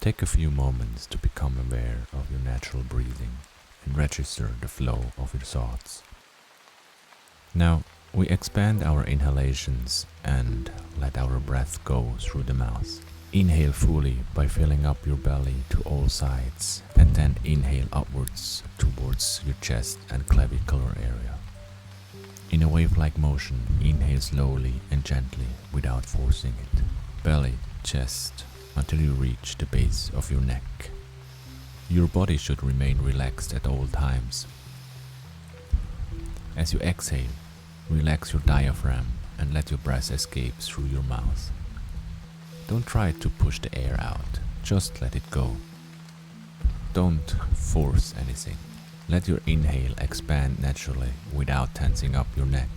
Take a few moments to become aware of your natural breathing and register the flow of your thoughts. Now, we expand our inhalations and let our breath go through the mouth. Inhale fully by filling up your belly to all sides, and then inhale upwards towards your chest and clavicular area. In a wave-like motion, inhale slowly and gently without forcing it. Belly, chest, until you reach the base of your neck. Your body should remain relaxed at all times. As you exhale, relax your diaphragm and let your breath escape through your mouth. Don't try to push the air out, just let it go. Don't force anything. Let your inhale expand naturally without tensing up your neck.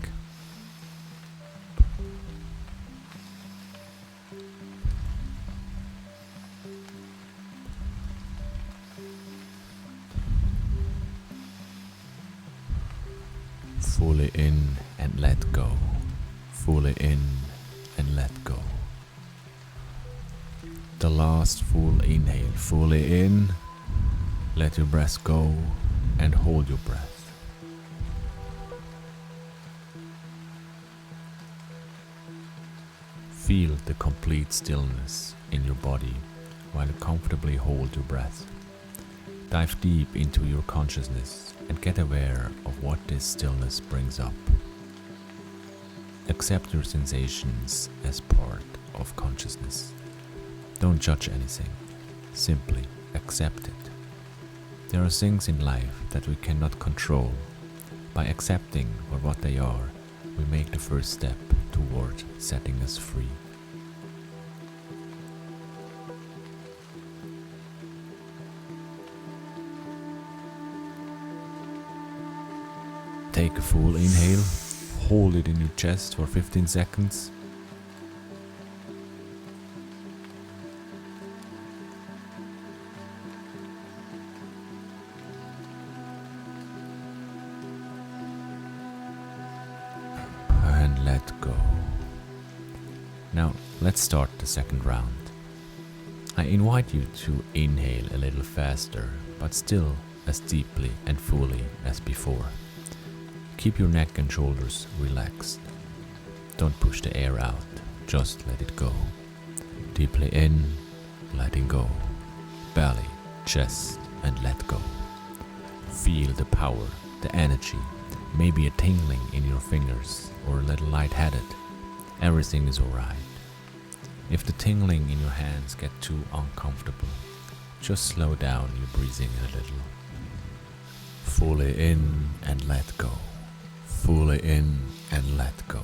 Fully in and let go. Fully in and let go. The last full inhale. Fully in. Let your breath go and hold your breath. Feel the complete stillness in your body while you comfortably hold your breath. Dive deep into your consciousness and get aware of what this stillness brings up. Accept your sensations as part of consciousness. Don't judge anything, simply accept it. There are things in life that we cannot control. By accepting for what they are, we make the first step toward setting us free. Take a full inhale, hold it in your chest for 15 seconds. And let go. Now, let's start the second round. I invite you to inhale a little faster, but still as deeply and fully as before. Keep your neck and shoulders relaxed. Don't push the air out, just let it go. Deeply in, letting go. Belly, chest, and let go. Feel the power, the energy, maybe a tingling in your fingers or a little lightheaded. Everything is alright. If the tingling in your hands get too uncomfortable, just slow down your breathing a little. Fully in and let go. Fully in and let go.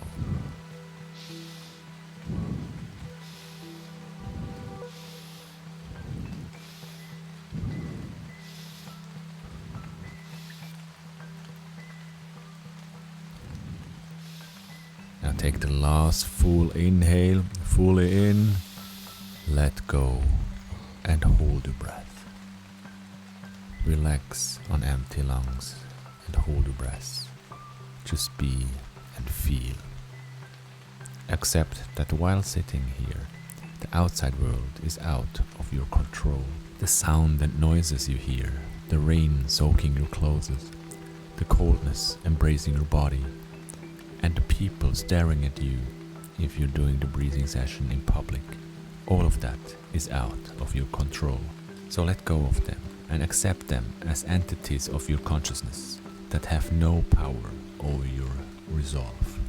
Now take the last full inhale, fully in, let go, and hold your breath. Relax on empty lungs and hold your breath. Just be and feel. Accept that while sitting here, the outside world is out of your control. The sound and noises you hear, the rain soaking your clothes, the coldness embracing your body, and the people staring at you if you're doing the breathing session in public. All of that is out of your control. So let go of them and accept them as entities of your consciousness that have no power over your resolve.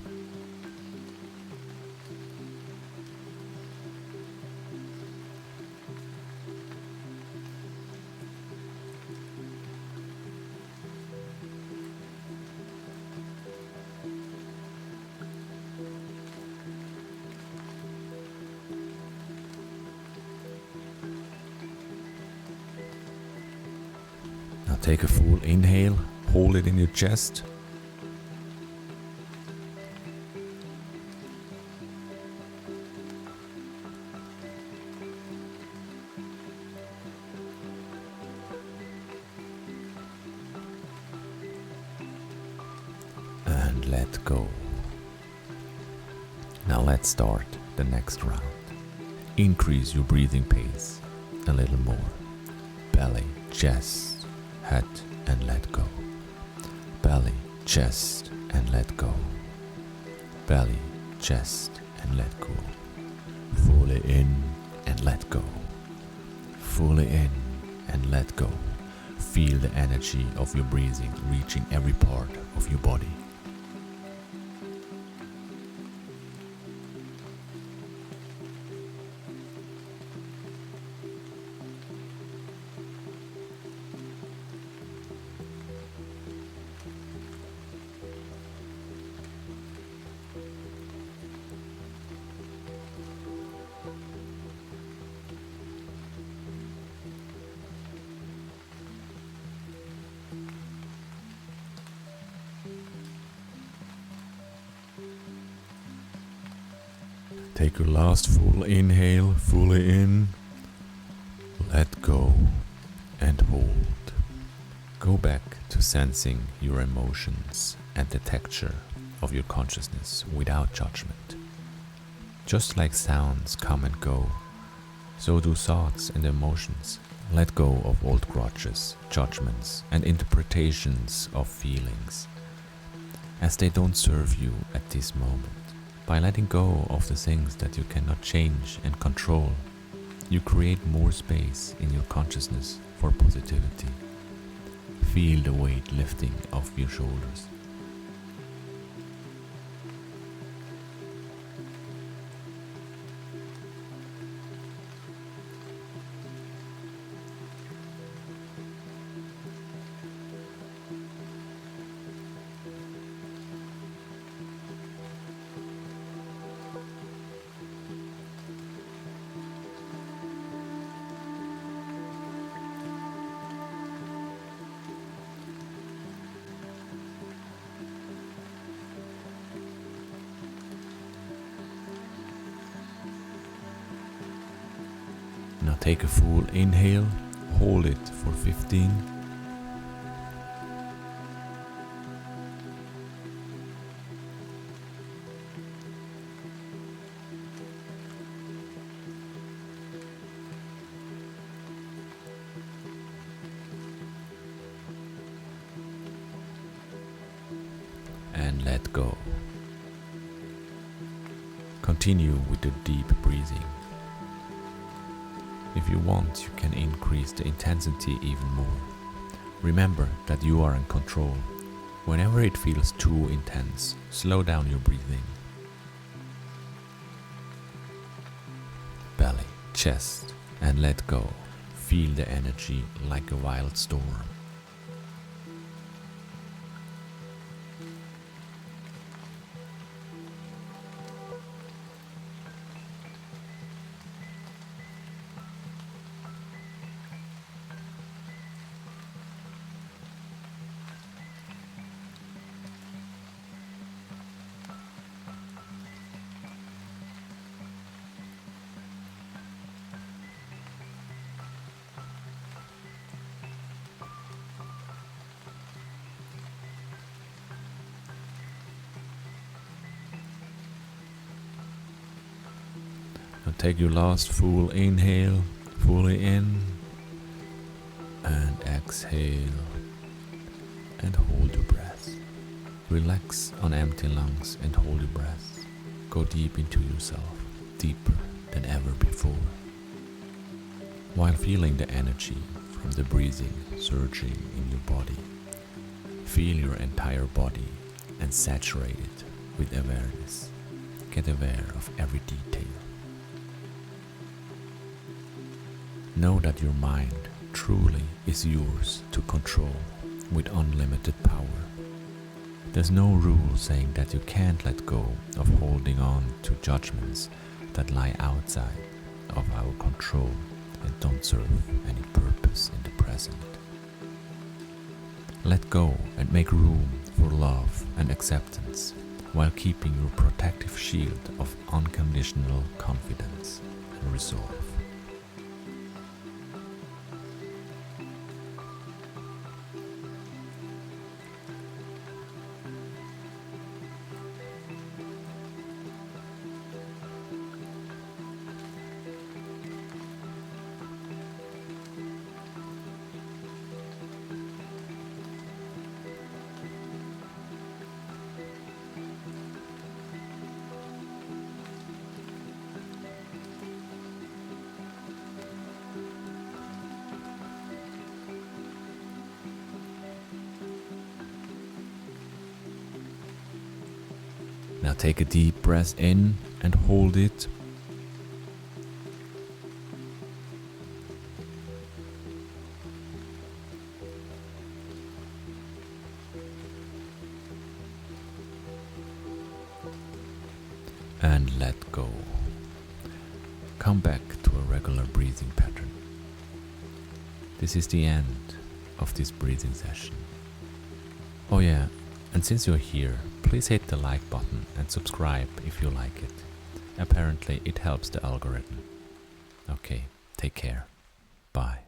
Now take a full inhale, hold it in your chest. And let go. Now let's start the next round. Increase your breathing pace. A little more. Belly, chest, head, and let go. Belly, chest, and let go. Belly, chest, and let go. Fully in and let go. Fully in and let go. Feel the energy of your breathing reaching every part of your body. Take your last full inhale, fully in, let go, and hold. Go back to sensing your emotions and the texture of your consciousness without judgment. Just like sounds come and go, so do thoughts and emotions. Let go of old grudges, judgments, and interpretations of feelings, as they don't serve you at this moment. By letting go of the things that you cannot change and control, you create more space in your consciousness for positivity. Feel the weight lifting off your shoulders. Now take a full inhale, hold it for 15. And let go. Continue with the deep breathing. If you want, you can increase the intensity even more. Remember that you are in control. Whenever it feels too intense, slow down your breathing. Belly, chest, and let go. Feel the energy like a wild storm. Now take your last full inhale, fully in, and exhale, and hold your breath. Relax on empty lungs and hold your breath. Go deep into yourself, deeper than ever before. While feeling the energy from the breathing surging in your body, feel your entire body and saturate it with awareness. Get aware of every detail. Know that your mind truly is yours to control with unlimited power. There's no rule saying that you can't let go of holding on to judgments that lie outside of our control and don't serve any purpose in the present. Let go and make room for love and acceptance while keeping your protective shield of unconditional confidence and resolve. Now take a deep breath in and hold it. And let go. Come back to a regular breathing pattern. This is the end of this breathing session. Oh yeah, and since you're here, please hit the like button and subscribe if you like it. Apparently it helps the algorithm. Okay, take care. Bye.